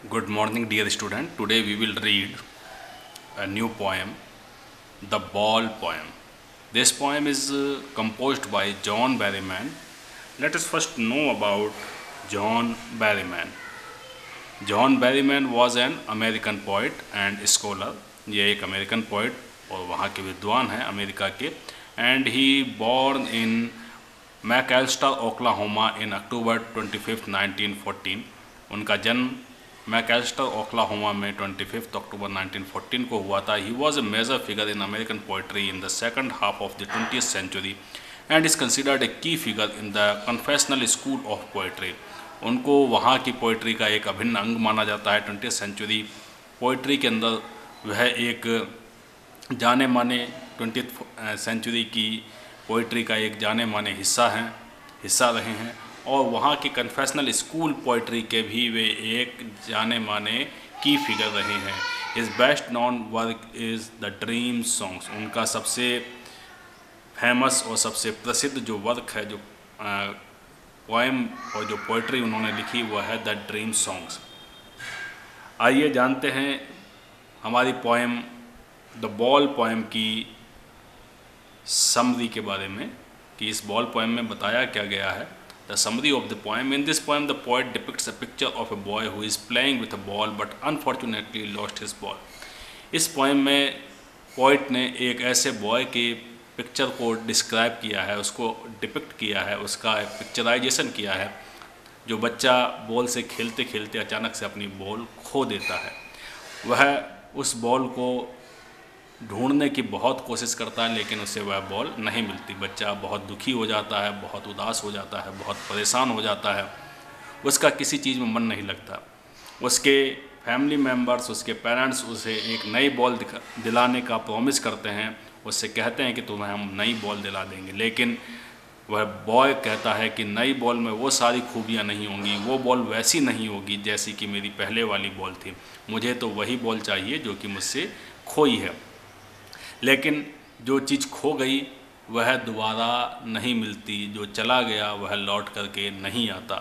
Good morning, dear student. Today we will read a new poem, The Ball Poem. This poem is composed by John Berryman. Let us first know about John Berryman. John Berryman was an American poet and scholar. ये एक American poet और वहाँ के विद्वान हैं America के. And he born in McAlester, Oklahoma in October 25, 1914. उनका जन्म मैकएल्स्टर ओक्लाहोमा में 25 अक्टूबर 1914 को हुआ था. He was a major figure in American poetry in the second half of the 20th century and is considered a key figure in the confessional school of poetry. उनको वहाँ की poetry का एक अभिन्न अंग माना जाता है. 20th सेंचुरी पोइट्री के अंदर वह एक जाने माने 20th सेंचुरी की पोइट्री का एक जाने माने हिस्सा रहे हैं और वहाँ के कन्फेशनल स्कूल पोइट्री के भी वे एक जाने माने की फिगर रहे हैं. His best non work is the dream songs. उनका सबसे फेमस और सबसे प्रसिद्ध जो वर्क है, जो पोएम और जो पोइट्री उन्होंने लिखी वह है द ड्रीम सॉन्ग्स. आइए जानते हैं हमारी पोएम द बॉल पोएम की समरी के बारे में कि इस बॉल पोएम में बताया क्या गया है. The summary of the poem. In this poem, the poet depicts a picture of a boy who is playing with a ball but unfortunately lost his ball. इस पोएम में पोइट ने एक ऐसे बॉय के पिक्चर को describe किया है, उसको डिपिक्ट किया है, उसका पिक्चराइजेशन किया है, जो बच्चा बॉल से खेलते खेलते अचानक से अपनी बॉल खो देता है. वह उस बॉल को ढूंढने की बहुत कोशिश करता है लेकिन उसे वह बॉल नहीं मिलती. बच्चा बहुत दुखी हो जाता है, बहुत उदास हो जाता है, बहुत परेशान हो जाता है. उसका किसी चीज़ में मन नहीं लगता. उसके फैमिली मेम्बर्स, उसके पेरेंट्स उसे एक नई बॉल दिलाने का प्रॉमिस करते हैं. उससे कहते हैं कि तुम्हें हम नई बॉल दिला देंगे, लेकिन वह बॉय कहता है कि नई बॉल में वो सारी खूबियाँ नहीं होंगी, वो बॉल वैसी नहीं होगी जैसी कि मेरी पहले वाली बॉल थी. मुझे तो वही बॉल चाहिए जो कि मुझसे खोई है. लेकिन जो चीज़ खो गई वह दोबारा नहीं मिलती, जो चला गया वह लौट करके नहीं आता.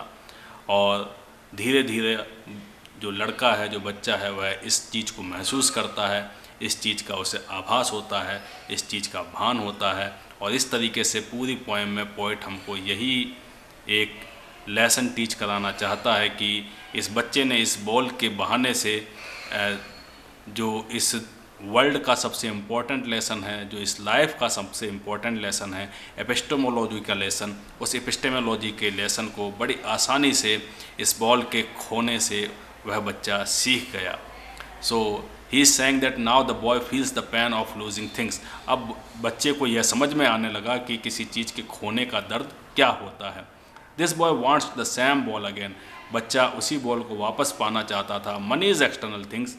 और धीरे धीरे जो लड़का है, जो बच्चा है, वह इस चीज़ को महसूस करता है, इस चीज़ का उसे आभास होता है, इस चीज़ का भान होता है. और इस तरीके से पूरी पोएम में पोइट हमको यही एक लेसन टीच कराना चाहता है कि इस बच्चे ने इस बॉल के बहाने से जो इस वर्ल्ड का सबसे इम्पोर्टेंट लेसन है, जो इस लाइफ का सबसे इम्पोर्टेंट लेसन है, एपिस्टेमोलॉजी का लेसन, उस एपिस्टेमोलॉजी के लेसन को बड़ी आसानी से इस बॉल के खोने से वह बच्चा सीख गया. So he is saying that now the boy feels the pain of losing things. अब बच्चे को यह समझ में आने लगा कि किसी चीज़ के खोने का दर्द क्या होता है. This boy wants the same ball again. बच्चा उसी बॉल को वापस पाना चाहता था. Money is external things.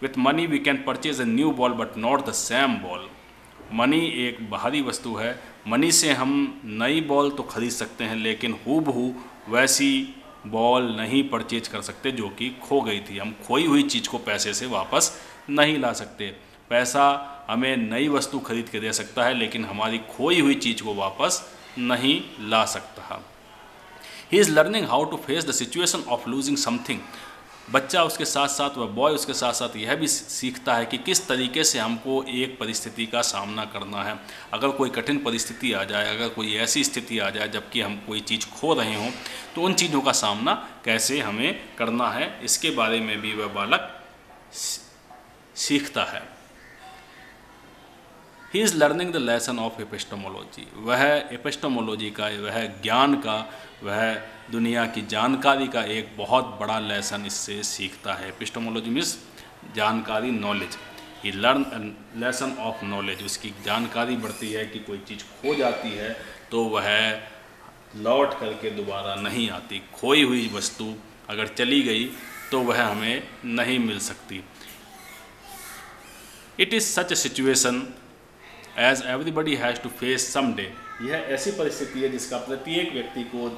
With money we can purchase a new ball but not the same ball. Money एक बाहरी वस्तु है. मनी से हम नई बॉल तो खरीद सकते हैं लेकिन हूबहू वैसी बॉल नहीं परचेज कर सकते जो कि खो गई थी. हम खोई हुई चीज़ को पैसे से वापस नहीं ला सकते. पैसा हमें नई वस्तु खरीद के दे सकता है लेकिन हमारी खोई हुई चीज़ को वापस नहीं ला सकता. He is learning how to face the situation of losing something. बच्चा उसके साथ साथ, वह बॉय उसके साथ साथ यह भी सीखता है कि किस तरीके से हमको एक परिस्थिति का सामना करना है. अगर कोई कठिन परिस्थिति आ जाए, अगर कोई ऐसी स्थिति आ जाए जबकि हम कोई चीज़ खो रहे हों, तो उन चीज़ों का सामना कैसे हमें करना है, इसके बारे में भी वह बालक सीखता है. He is learning the lesson of epistemology. वह एपिस्टेमोलॉजी का, वह ज्ञान का, वह दुनिया की जानकारी का एक बहुत बड़ा लेसन इससे सीखता है. एपिस्टेमोलॉजी मीन्स जानकारी, knowledge. He learn lesson of knowledge. उसकी जानकारी बढ़ती है कि कोई चीज़ खो जाती है तो वह लौट करके दोबारा नहीं आती. खोई हुई वस्तु अगर चली गई तो वह हमें नहीं मिल सकती. It is such a situation as everybody has to face some day. यह ऐसी परिस्थिति है जिसका प्रत्येक व्यक्ति को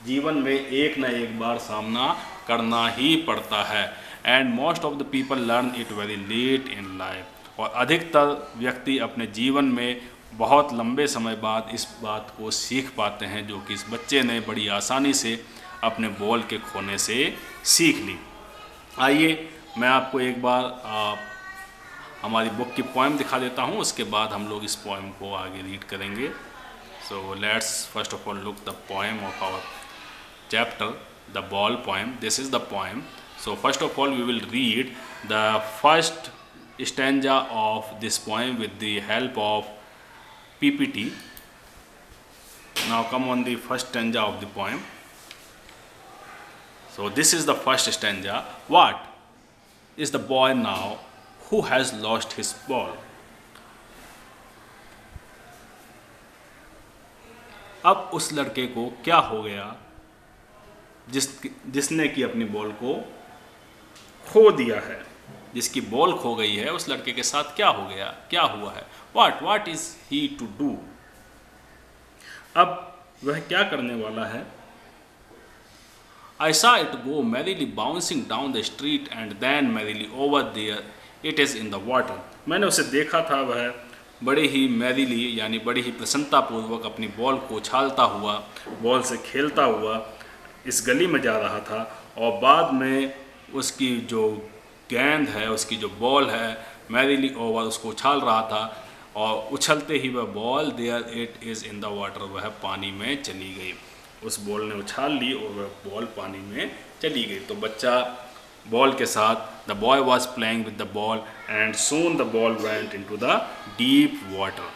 जीवन में एक न एक बार सामना करना ही पड़ता है. And most of the people learn it very late in life. और अधिकतर व्यक्ति अपने जीवन में बहुत लंबे समय बाद इस बात को सीख पाते हैं जो कि इस बच्चे ने बड़ी आसानी से अपने बॉल के खोने से सीख ली. आइए मैं आपको एक बार हमारी बुक की पोएम दिखा देता हूँ, उसके बाद हम लोग इस पोएम को आगे रीड करेंगे। So let's first of all look the poem of our chapter, the ball poem. This is the poem. So first of all we will read the first stanza of this poem with the help of PPT. Now come on the first stanza of the poem. So this is the first stanza. What is the boy now who has lost his ball? अब उस लड़के को क्या हो गया जिसने कि अपनी बॉल को खो दिया है। जिसकी बॉल खो गई है उस लड़के के साथ क्या हो गया, क्या हुआ है। what is he to do? अब वह क्या करने वाला है। I saw it go merrily bouncing down the street and then merrily over there it is in the water. मैंने उसे देखा था, वह बड़े ही मैरिली यानी बड़ी ही प्रसन्नतापूर्वक अपनी बॉल को उछालता हुआ, बॉल से खेलता हुआ इस गली में जा रहा था, और बाद में उसकी जो गेंद है, उसकी जो बॉल है, मैरिली ओवर उसको उछाल रहा था, और उछलते ही वह ball there it is in the water, वह पानी में चली गई। उस बॉल ने उछाल ली और वह बॉल पानी में चली गई। तो बच्चा बॉल के साथ, the boy was playing with the ball and soon the ball went into the deep water.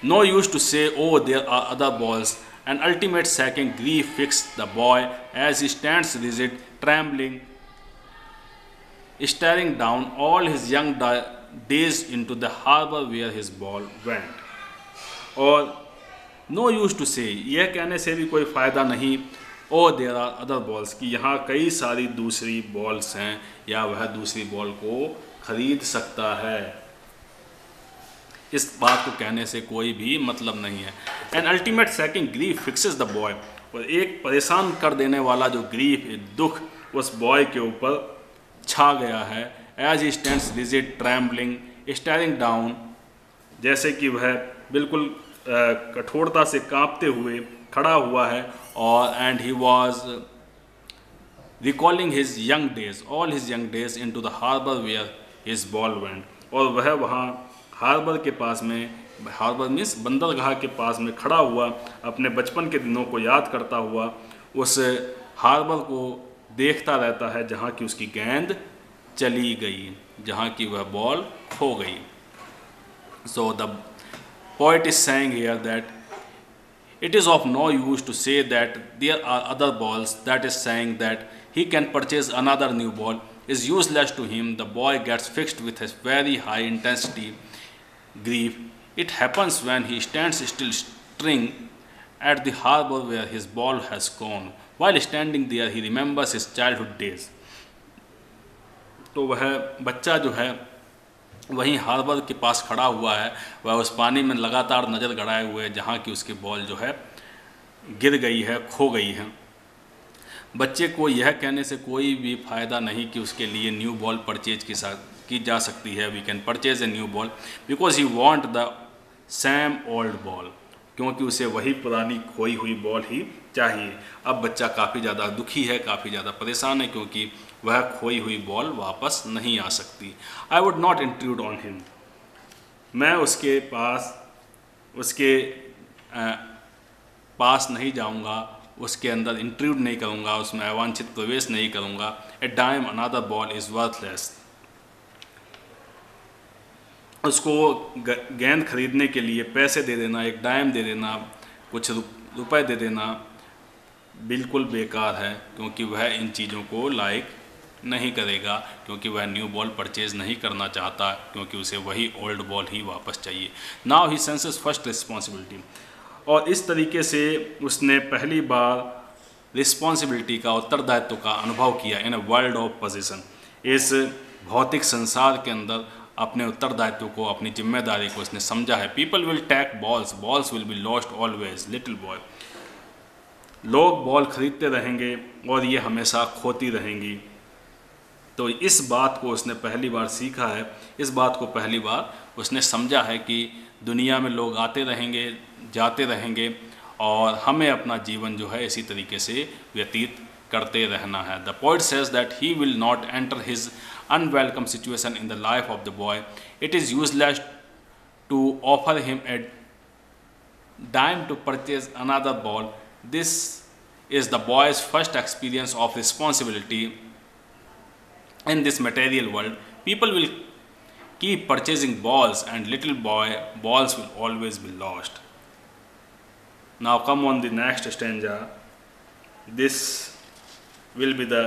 No use to say oh there are other balls. An ultimate sacking grief fixed the boy as he stands rigid, trembling, staring down all his young days into the harbor where his ball went. और no use to say, यह कहने से भी कोई फ़ायदा नहीं, oh there are other balls, कि यहाँ कई सारी दूसरी बॉल्स हैं या वह दूसरी बॉल को खरीद सकता है। इस बात को कहने से कोई भी मतलब नहीं है। An ultimate sacking grief fixes the boy, और एक परेशान कर देने वाला जो ग्रीफ, दुख उस बॉय के ऊपर छा गया है। As he stands rigid trembling staring down, जैसे कि वह बिल्कुल कठोरता से कांपते हुए खड़ा हुआ है, और and he was recalling his young days, all his young days into the harbour where his ball went, और वह वहाँ हार्बर के पास में, हार्बर मीन्स बंदरगाह के पास में खड़ा हुआ अपने बचपन के दिनों को याद करता हुआ उस हार्बर को देखता रहता है जहाँ की उसकी गेंद चली गई, जहाँ की वह बॉल खो गई। So the poet is saying here that it is of no use to say that there are other balls, that is saying that he can purchase another new ball is useless to him. The boy gets fixed with a very high intensity grief. It happens when he stands still staring at the harbor where his ball has gone. While standing there he remembers his childhood days. तो वह बच्चा जो है वहीं harbour के पास खड़ा हुआ है, वह उस पानी में लगातार नज़र गड़ाए हुए जहाँ की उसकी बॉल जो है गिर गई है, खो गई है। बच्चे को यह कहने से कोई भी फ़ायदा नहीं कि उसके लिए न्यू बॉल परचेज की जा सकती है। We can purchase a new ball because he want the same old ball, क्योंकि उसे वही पुरानी खोई हुई बॉल ही चाहिए। अब बच्चा काफ़ी ज़्यादा दुखी है, काफ़ी ज़्यादा परेशान है, क्योंकि वह खोई हुई बॉल वापस नहीं आ सकती। I would not intrude on him, मैं उसके पास नहीं जाऊंगा, उसके अंदर इंट्रूड नहीं करूंगा, उसमें अवांछित प्रवेश नहीं करूंगा। A dime another ball is worthless, उसको गेंद खरीदने के लिए पैसे दे देना, एक डाइम दे देना, कुछ रुपए दे देना बिल्कुल बेकार है, क्योंकि वह इन चीज़ों को लाइक नहीं करेगा, क्योंकि वह न्यू बॉल परचेज नहीं करना चाहता, क्योंकि उसे वही ओल्ड बॉल ही वापस चाहिए। Now he senses first responsibility, और इस तरीके से उसने पहली बार रिस्पॉन्सिबिलिटी का, उत्तरदायित्व का अनुभव किया। इन अ वर्ल्ड ऑफ पोजीशन, इस भौतिक संसार के अंदर अपने उत्तरदायित्व को, अपनी जिम्मेदारी को उसने समझा है। People will take balls, balls will be lost always, little boy, लोग बॉल खरीदते रहेंगे और ये हमेशा खोती रहेंगी। तो इस बात को उसने पहली बार सीखा है, इस बात को पहली बार उसने समझा है कि दुनिया में लोग आते रहेंगे, जाते रहेंगे, और हमें अपना जीवन जो है इसी तरीके से व्यतीत करते रहना है। The poet says that he will not enter his unwelcome situation in the life of the boy. It is useless to offer him a dime to purchase another ball. This is the boy's first experience of responsibility in this material world. People will keep purchasing balls and little balls will always be lost. Now come on the next stanza. This will be the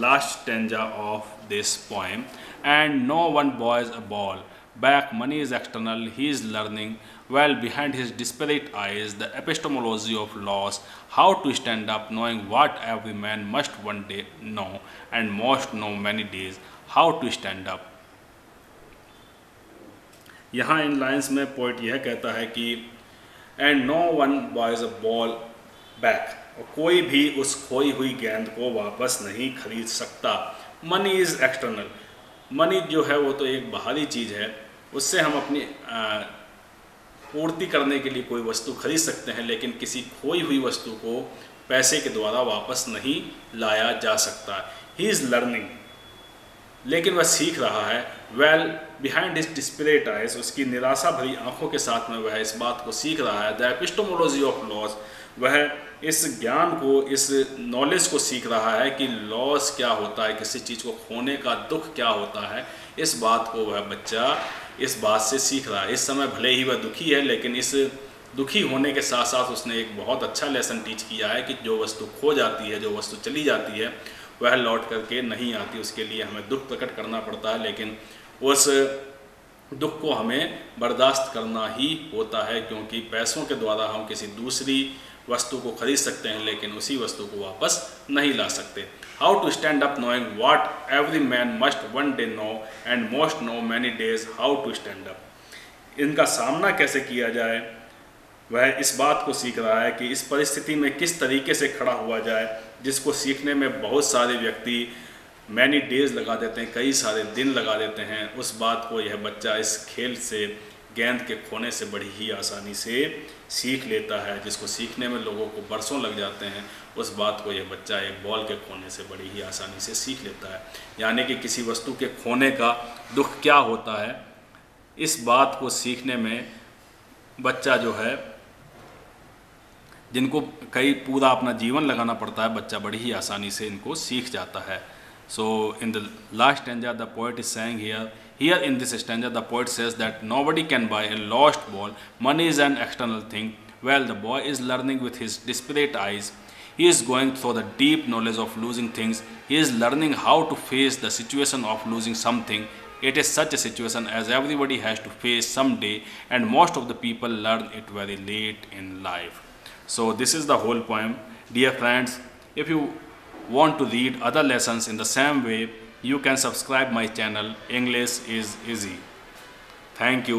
last stanza of this poem. And no one buys a ball back, money is external, he is learning well behind his disparate eyes the epistemology of loss, how to stand up, knowing what every man must one day know and must know many days, how to stand up. यहाँ इन lines में poet यह कहता है कि and no one buys a ball back, और कोई भी उस खोई हुई गेंद को वापस नहीं खरीद सकता। मनी इज़ एक्सटर्नल, मनी जो है वो तो एक बाहरी चीज़ है, उससे हम अपनी पूर्ति करने के लिए कोई वस्तु खरीद सकते हैं, लेकिन किसी खोई हुई वस्तु को पैसे के द्वारा वापस नहीं लाया जा सकता। ही इज़ लर्निंग, लेकिन वह सीख रहा है। Well behind his desperate eyes, उसकी निराशा भरी आंखों के साथ में वह इस बात को सीख रहा है। द एपिस्टेमोलॉजी ऑफ लॉस, वह इस ज्ञान को, इस नॉलेज को सीख रहा है कि लॉस क्या होता है, किसी चीज़ को खोने का दुख क्या होता है। इस बात को वह बच्चा इस बात से सीख रहा है। इस समय भले ही वह दुखी है, लेकिन इस दुखी होने के साथ साथ उसने एक बहुत अच्छा लेसन टीच किया है कि जो वस्तु खो जाती है, जो वस्तु चली जाती है, वह लौट करके नहीं आती। उसके लिए हमें दुख प्रकट करना पड़ता है, लेकिन उस दुख को हमें बर्दाश्त करना ही होता है, क्योंकि पैसों के द्वारा हम किसी दूसरी वस्तु को खरीद सकते हैं, लेकिन उसी वस्तु को वापस नहीं ला सकते। How to stand up, knowing what every man must one day know and most know many days, how to stand up. इनका सामना कैसे किया जाए, वह इस बात को सीख रहा है कि इस परिस्थिति में किस तरीके से खड़ा हुआ जाए, जिसको सीखने में बहुत सारे व्यक्ति मैनी डेज लगा देते हैं, कई सारे दिन लगा देते हैं। उस बात को यह बच्चा इस खेल से, गेंद के खोने से बड़ी ही आसानी से सीख लेता है। जिसको सीखने में लोगों को बरसों लग जाते हैं, उस बात को यह बच्चा एक बॉल के खोने से बड़ी ही आसानी से सीख लेता है। यानी कि किसी वस्तु के खोने का दुख क्या होता है, इस बात को सीखने में बच्चा जो है, जिनको कई पूरा अपना जीवन लगाना पड़ता है, बच्चा बड़ी ही आसानी से इनको सीख जाता है। So in the last stanza the poet is saying here in this stanza the poet says that nobody can buy a lost ball, money is an external thing. Well, the boy is learning with his disparate eyes. He is going through the deep knowledge of losing things. He is learning how to face the situation of losing something. It is such a situation as everybody has to face someday, and most of the people learn it very late in life. So this is the whole poem. Dear friends, if you want to read other lessons in the same way, you can subscribe my channel English is Easy. Thank you.